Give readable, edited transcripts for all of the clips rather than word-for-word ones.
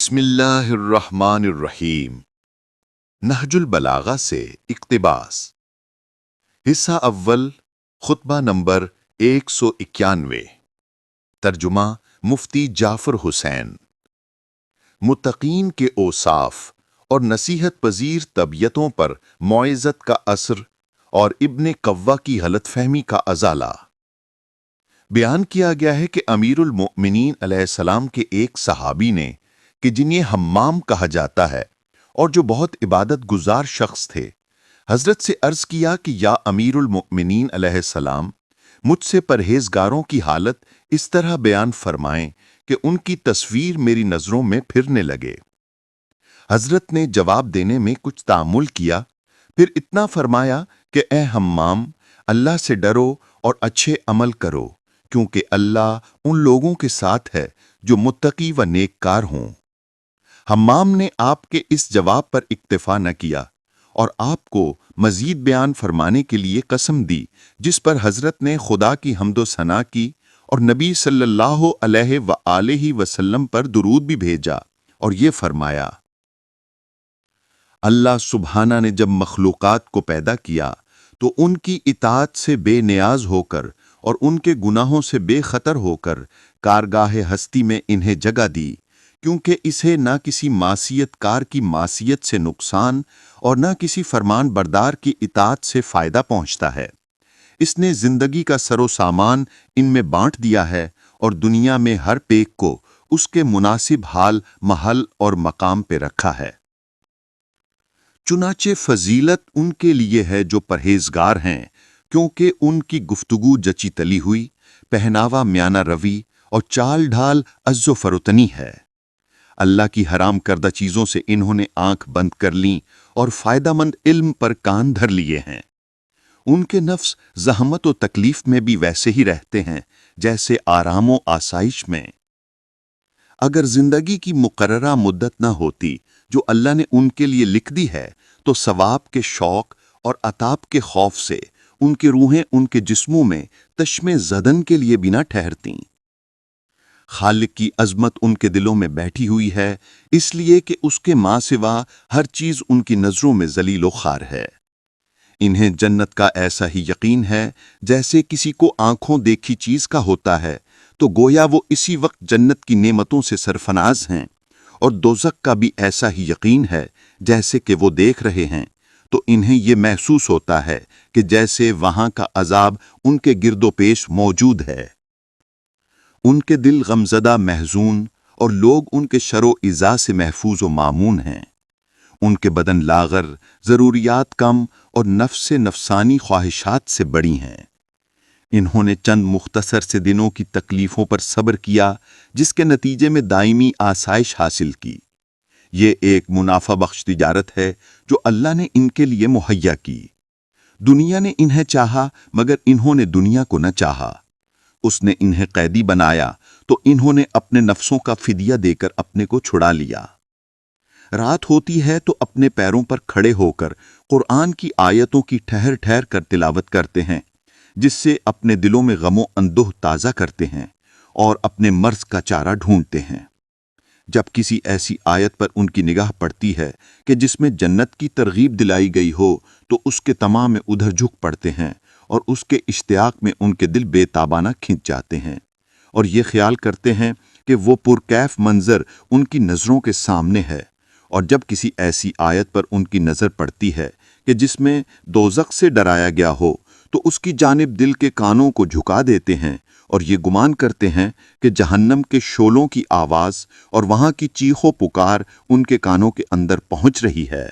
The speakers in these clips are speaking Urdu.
بسم اللہ الرحمن الرحیم۔ نہج البلاغہ سے اقتباس۔ حصہ اول، خطبہ نمبر 191۔ ترجمہ مفتی جعفر حسین۔ متقین کے اوصاف اور نصیحت پذیر طبیعتوں پر موعظت کا اثر اور ابن قوہ کی غلط فہمی کا ازالہ۔ بیان کیا گیا ہے کہ امیر المؤمنین علیہ السلام کے ایک صحابی نے کہ جنہیں حمام کہا جاتا ہے اور جو بہت عبادت گزار شخص تھے، حضرت سے عرض کیا کہ یا امیر المؤمنین علیہ السلام، مجھ سے پرہیزگاروں کی حالت اس طرح بیان فرمائیں کہ ان کی تصویر میری نظروں میں پھرنے لگے۔ حضرت نے جواب دینے میں کچھ تأمل کیا، پھر اتنا فرمایا کہ اے حمام، اللہ سے ڈرو اور اچھے عمل کرو، کیونکہ اللہ ان لوگوں کے ساتھ ہے جو متقی و نیک کار ہوں۔ حمام نے آپ کے اس جواب پر اکتفا نہ کیا اور آپ کو مزید بیان فرمانے کے لیے قسم دی، جس پر حضرت نے خدا کی حمد و ثنا کی اور نبی صلی اللہ علیہ وآلہ وسلم پر درود بھی بھیجا اور یہ فرمایا: اللہ سبحانہ نے جب مخلوقات کو پیدا کیا تو ان کی اطاعت سے بے نیاز ہو کر اور ان کے گناہوں سے بے خطر ہو کر کارگاہ ہستی میں انہیں جگہ دی، کیونکہ اسے نہ کسی معصیت کار کی معصیت سے نقصان اور نہ کسی فرمان بردار کی اطاعت سے فائدہ پہنچتا ہے۔ اس نے زندگی کا سر و سامان ان میں بانٹ دیا ہے اور دنیا میں ہر پیک کو اس کے مناسب حال، محل اور مقام پہ رکھا ہے۔ چنانچہ فضیلت ان کے لیے ہے جو پرہیزگار ہیں، کیونکہ ان کی گفتگو جچی تلی ہوئی، پہناوا میانہ روی اور چال ڈھال عز و فروتنی ہے۔ اللہ کی حرام کردہ چیزوں سے انہوں نے آنکھ بند کر لیں اور فائدہ مند علم پر کان دھر لیے ہیں۔ ان کے نفس زحمت و تکلیف میں بھی ویسے ہی رہتے ہیں جیسے آرام و آسائش میں۔ اگر زندگی کی مقررہ مدت نہ ہوتی جو اللہ نے ان کے لیے لکھ دی ہے تو ثواب کے شوق اور عطاب کے خوف سے ان کی روحیں ان کے جسموں میں تشم زدن کے لیے بھی نہ ٹھہرتیں۔ خالق کی عظمت ان کے دلوں میں بیٹھی ہوئی ہے، اس لیے کہ اس کے ماں سوا ہر چیز ان کی نظروں میں ذلیل و خوار ہے۔ انہیں جنت کا ایسا ہی یقین ہے جیسے کسی کو آنکھوں دیکھی چیز کا ہوتا ہے، تو گویا وہ اسی وقت جنت کی نعمتوں سے سرفراز ہیں، اور دوزخ کا بھی ایسا ہی یقین ہے جیسے کہ وہ دیکھ رہے ہیں، تو انہیں یہ محسوس ہوتا ہے کہ جیسے وہاں کا عذاب ان کے گرد و پیش موجود ہے۔ ان کے دل غمزدہ، محزون اور لوگ ان کے شر و ایذا سے محفوظ و مامون ہیں۔ ان کے بدن لاغر، ضروریات کم اور نفس نفسانی خواہشات سے بڑی ہیں۔ انہوں نے چند مختصر سے دنوں کی تکلیفوں پر صبر کیا، جس کے نتیجے میں دائمی آسائش حاصل کی۔ یہ ایک منافع بخش تجارت ہے جو اللہ نے ان کے لیے مہیا کی۔ دنیا نے انہیں چاہا مگر انہوں نے دنیا کو نہ چاہا۔ اس نے انہیں قیدی بنایا تو انہوں نے اپنے نفسوں کا فدیہ دے کر اپنے کو چھڑا لیا۔ رات ہوتی ہے تو اپنے پیروں پر کھڑے ہو کر قرآن کی آیتوں کی ٹھہر ٹھہر کر تلاوت کرتے ہیں، جس سے اپنے دلوں میں غم و اندوہ تازہ کرتے ہیں اور اپنے مرض کا چارہ ڈھونڈتے ہیں۔ جب کسی ایسی آیت پر ان کی نگاہ پڑتی ہے کہ جس میں جنت کی ترغیب دلائی گئی ہو تو اس کے تمام ادھر جھک پڑتے ہیں اور اس کے اشتیاق میں ان کے دل بے تابانہ کھنچ جاتے ہیں اور یہ خیال کرتے ہیں کہ وہ پرکیف منظر ان کی نظروں کے سامنے ہے۔ اور جب کسی ایسی آیت پر ان کی نظر پڑتی ہے کہ جس میں دوزخ سے ڈرایا گیا ہو تو اس کی جانب دل کے کانوں کو جھکا دیتے ہیں اور یہ گمان کرتے ہیں کہ جہنم کے شعلوں کی آواز اور وہاں کی چیخ و پکار ان کے کانوں کے اندر پہنچ رہی ہے۔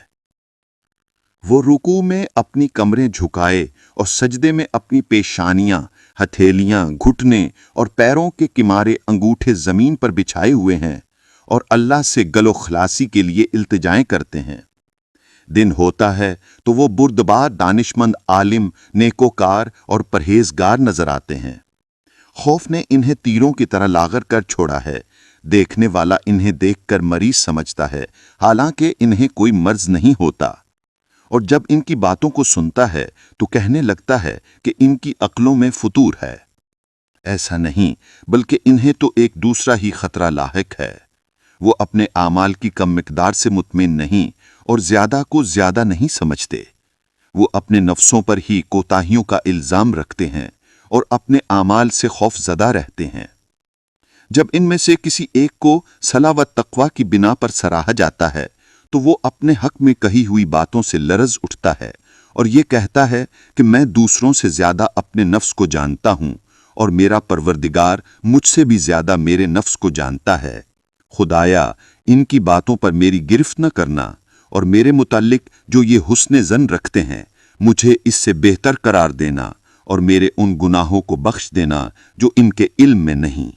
وہ رکوع میں اپنی کمریں جھکائے اور سجدے میں اپنی پیشانیاں، ہتھیلیاں، گھٹنے اور پیروں کے کنارے انگوٹھے زمین پر بچھائے ہوئے ہیں اور اللہ سے گل و خلاصی کے لیے التجائیں کرتے ہیں۔ دن ہوتا ہے تو وہ بردبار دانشمند عالم، نیکوکار اور پرہیزگار نظر آتے ہیں۔ خوف نے انہیں تیروں کی طرح لاغر کر چھوڑا ہے، دیکھنے والا انہیں دیکھ کر مریض سمجھتا ہے، حالانکہ انہیں کوئی مرض نہیں ہوتا، اور جب ان کی باتوں کو سنتا ہے تو کہنے لگتا ہے کہ ان کی عقلوں میں فطور ہے۔ ایسا نہیں، بلکہ انہیں تو ایک دوسرا ہی خطرہ لاحق ہے۔ وہ اپنے اعمال کی کم مقدار سے مطمئن نہیں اور زیادہ کو زیادہ نہیں سمجھتے۔ وہ اپنے نفسوں پر ہی کوتاہیوں کا الزام رکھتے ہیں اور اپنے اعمال سے خوف زدہ رہتے ہیں۔ جب ان میں سے کسی ایک کو صلاح و تقوی کی بنا پر سراہا جاتا ہے تو وہ اپنے حق میں کہی ہوئی باتوں سے لرز اٹھتا ہے اور یہ کہتا ہے کہ میں دوسروں سے زیادہ اپنے نفس کو جانتا ہوں اور میرا پروردگار مجھ سے بھی زیادہ میرے نفس کو جانتا ہے۔ خدایا، ان کی باتوں پر میری گرفت نہ کرنا اور میرے متعلق جو یہ حسن ظن رکھتے ہیں مجھے اس سے بہتر قرار دینا اور میرے ان گناہوں کو بخش دینا جو ان کے علم میں نہیں۔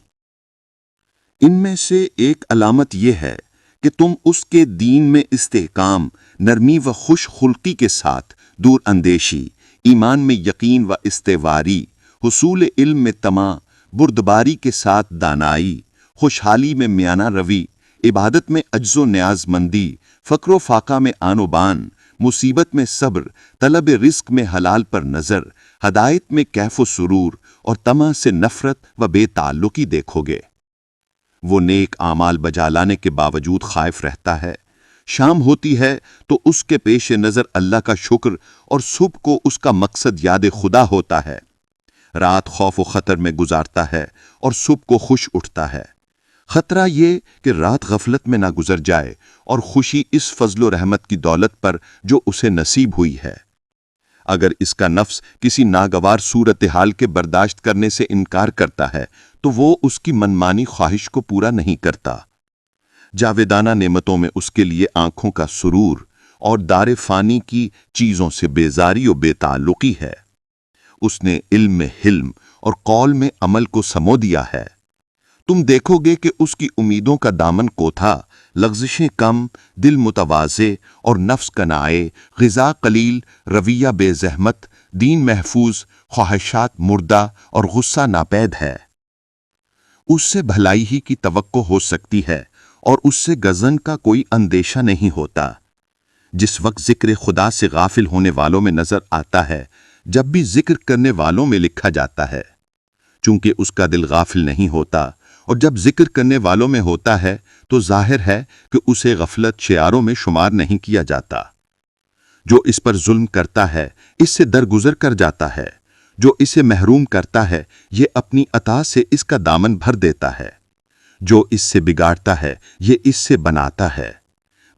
ان میں سے ایک علامت یہ ہے کہ تم اس کے دین میں استحکام، نرمی و خوش خلقی کے ساتھ دور اندیشی، ایمان میں یقین و استواری، حصول علم میں طمع، بردباری کے ساتھ دانائی، خوشحالی میں میانہ روی، عبادت میں عجز و نیاز مندی، فقر و فاقہ میں آن و بان، مصیبت میں صبر، طلب رزق میں حلال پر نظر، ہدایت میں کیف و سرور اور طمع سے نفرت و بے تعلقی دیکھو گے۔ وہ نیک اعمال بجا لانے کے باوجود خائف رہتا ہے، شام ہوتی ہے تو اس کے پیش نظر اللہ کا شکر اور صبح کو اس کا مقصد یاد خدا ہوتا ہے۔ رات خوف و خطر میں گزارتا ہے اور صبح کو خوش اٹھتا ہے۔ خطرہ یہ کہ رات غفلت میں نہ گزر جائے اور خوشی اس فضل و رحمت کی دولت پر جو اسے نصیب ہوئی ہے۔ اگر اس کا نفس کسی ناگوار صورتحال کے برداشت کرنے سے انکار کرتا ہے تو وہ اس کی منمانی خواہش کو پورا نہیں کرتا۔ جاویدانہ نعمتوں میں اس کے لیے آنکھوں کا سرور اور دار فانی کی چیزوں سے بیزاری و بے تعلقی ہے۔ اس نے علم میں حلم اور قول میں عمل کو سمو دیا ہے۔ تم دیکھو گے کہ اس کی امیدوں کا دامن کوتھا، لغزشیں کم، دل متواضع اور نفس کنائے، غذا قلیل، رویہ بے زحمت، دین محفوظ، خواہشات مردہ اور غصہ ناپید ہے۔ اس سے بھلائی ہی کی توقع ہو سکتی ہے اور اس سے غضن کا کوئی اندیشہ نہیں ہوتا۔ جس وقت ذکر خدا سے غافل ہونے والوں میں نظر آتا ہے جب بھی ذکر کرنے والوں میں لکھا جاتا ہے، چونکہ اس کا دل غافل نہیں ہوتا، اور جب ذکر کرنے والوں میں ہوتا ہے تو ظاہر ہے کہ اسے غفلت شعاروں میں شمار نہیں کیا جاتا۔ جو اس پر ظلم کرتا ہے اس سے درگزر کر جاتا ہے، جو اسے محروم کرتا ہے یہ اپنی عطا سے اس کا دامن بھر دیتا ہے، جو اس سے بگاڑتا ہے یہ اس سے بناتا ہے۔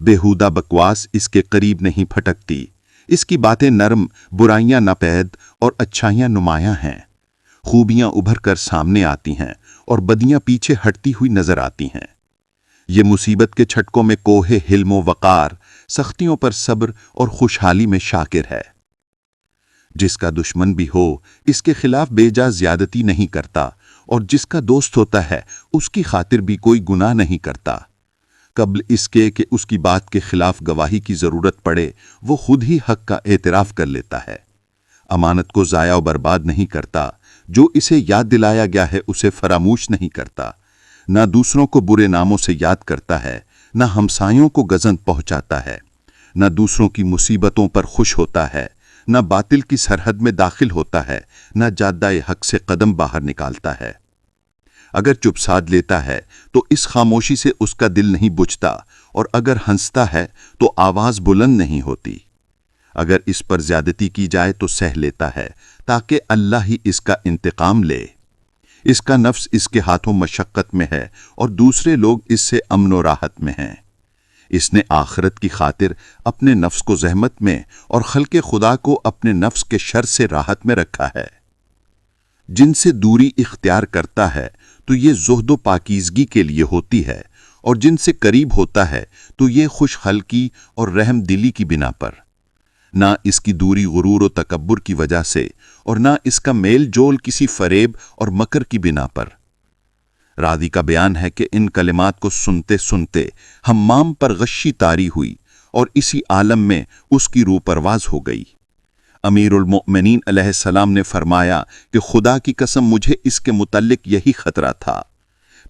بےہودہ بکواس اس کے قریب نہیں پھٹکتی، اس کی باتیں نرم، برائیاں ناپید اور اچھائیاں نمایاں ہیں۔ خوبیاں ابھر کر سامنے آتی ہیں اور بدیاں پیچھے ہٹتی ہوئی نظر آتی ہیں۔ یہ مصیبت کے چھٹکوں میں کوہ حلم و وقار، سختیوں پر صبر اور خوشحالی میں شاکر ہے۔ جس کا دشمن بھی ہو اس کے خلاف بے جا زیادتی نہیں کرتا، اور جس کا دوست ہوتا ہے اس کی خاطر بھی کوئی گناہ نہیں کرتا۔ قبل اس کے کہ اس کی بات کے خلاف گواہی کی ضرورت پڑے وہ خود ہی حق کا اعتراف کر لیتا ہے۔ امانت کو ضائع و برباد نہیں کرتا، جو اسے یاد دلایا گیا ہے اسے فراموش نہیں کرتا۔ نہ دوسروں کو برے ناموں سے یاد کرتا ہے، نہ ہمسایوں کو غضن پہنچاتا ہے، نہ دوسروں کی مصیبتوں پر خوش ہوتا ہے، نہ باطل کی سرحد میں داخل ہوتا ہے، نہ جادہ حق سے قدم باہر نکالتا ہے۔ اگر چپ سادھ لیتا ہے تو اس خاموشی سے اس کا دل نہیں بجھتا، اور اگر ہنستا ہے تو آواز بلند نہیں ہوتی۔ اگر اس پر زیادتی کی جائے تو سہ لیتا ہے تاکہ اللہ ہی اس کا انتقام لے۔ اس کا نفس اس کے ہاتھوں مشقت میں ہے اور دوسرے لوگ اس سے امن و راحت میں ہیں۔ اس نے آخرت کی خاطر اپنے نفس کو زحمت میں اور خلق خدا کو اپنے نفس کے شر سے راحت میں رکھا ہے۔ جن سے دوری اختیار کرتا ہے تو یہ زہد و پاکیزگی کے لیے ہوتی ہے، اور جن سے قریب ہوتا ہے تو یہ خوش خلقی اور رحم دلی کی بنا پر۔ نہ اس کی دوری غرور و تکبر کی وجہ سے، اور نہ اس کا میل جول کسی فریب اور مکر کی بنا پر۔ راضی کا بیان ہے کہ ان کلمات کو سنتے سنتے حمام پر غشی طاری ہوئی اور اسی عالم میں اس کی روح پرواز ہو گئی۔ امیر المؤمنین علیہ السلام نے فرمایا کہ خدا کی قسم مجھے اس کے متعلق یہی خطرہ تھا۔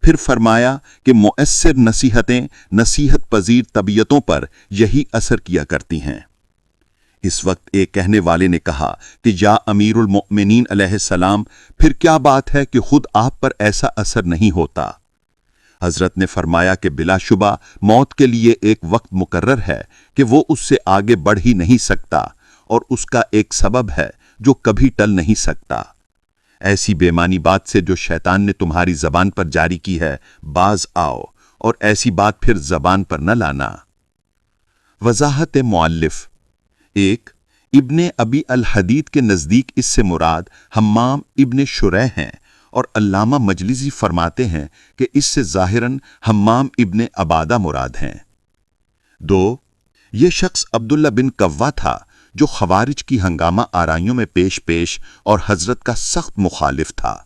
پھر فرمایا کہ مؤثر نصیحتیں نصیحت پذیر طبیعتوں پر یہی اثر کیا کرتی ہیں۔ اس وقت ایک کہنے والے نے کہا کہ یا امیر المؤمنین علیہ السلام، پھر کیا بات ہے کہ خود آپ پر ایسا اثر نہیں ہوتا؟ حضرت نے فرمایا کہ بلا شبہ موت کے لیے ایک وقت مقرر ہے کہ وہ اس سے آگے بڑھ ہی نہیں سکتا، اور اس کا ایک سبب ہے جو کبھی ٹل نہیں سکتا۔ ایسی بے معنی بات سے جو شیطان نے تمہاری زبان پر جاری کی ہے باز آؤ، اور ایسی بات پھر زبان پر نہ لانا۔ وضاحت مؤلف: ایک، ابن ابی الحدید کے نزدیک اس سے مراد حمام ابن شریح ہیں، اور علامہ مجلسی فرماتے ہیں کہ اس سے ظاہراً حمام ابن عبادہ مراد ہیں۔ دو، یہ شخص عبداللہ بن کوا تھا جو خوارج کی ہنگامہ آرائیوں میں پیش اور حضرت کا سخت مخالف تھا۔